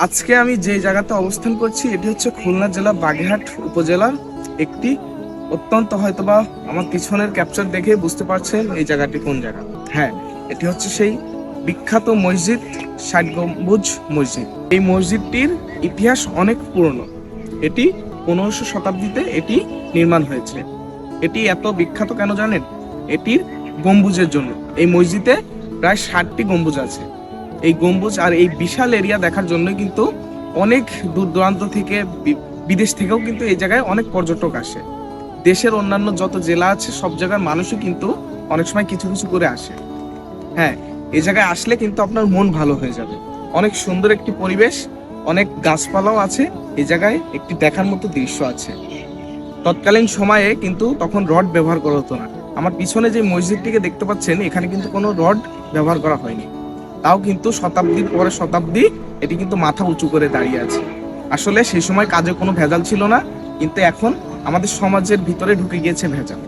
আজকে আমি যে জায়গাতে অবস্থান করছি এটি হচ্ছে খুলনা জেলা বাগেরহাট উপজেলার একটি অত্যন্ত হয়তোবা আমার পিছনের ক্যাপচার দেখে বুঝতে পারছেন এই জায়গাটি কোন জায়গা। হ্যাঁ, এটি হচ্ছে সেই বিখ্যাত মসজিদ ৬০ গম্বুজ মসজিদ। এই মসজিদটির ইতিহাস অনেক পুরনো। এটি ১৫০০ শতাব্দীতে এটি নির্মাণ হয়েছে। এটি এত বিখ্যাত কেন জানেন? এটির গম্বুজের জন্য। এই মসজিদে প্রায় ৬০টি গম্বুজ আছে। এই গম্বুজ আর এই বিশাল এরিয়া দেখার জন্য কিন্তু অনেক দূর দূরান্ত থেকে বিদেশ থেকেও কিন্তু এই জায়গায় অনেক পর্যটক আসে। দেশের অন্যান্য যত জেলা আছে সব জায়গার মানুষই কিন্তু অনেক সময় কিছু কিছু করে আসে। হ্যাঁ, এই জায়গায় আসলে কিন্তু আপনার মন ভালো হয়ে যাবে। অনেক সুন্দর একটি পরিবেশ, অনেক গাছপালাও আছে। এই জায়গায় একটি দেখার মতো দৃশ্য আছে। তৎকালীন সময়ে কিন্তু তখন রড ব্যবহার করা হতো না। আমার পিছনে যে মসজিদটিকে দেখতে পাচ্ছেন এখানে কিন্তু কোনো রড ব্যবহার করা হয়নি। তাও কিন্তু শতাব্দীর পরে শতাব্দী এটি কিন্তু মাথা উঁচু করে দাঁড়িয়ে আছে। আসলে সেই সময় কাজে কোনো ভেজাল ছিল না, কিন্তু এখন আমাদের সমাজের ভিতরে ঢুকে গিয়েছে ভেজাল।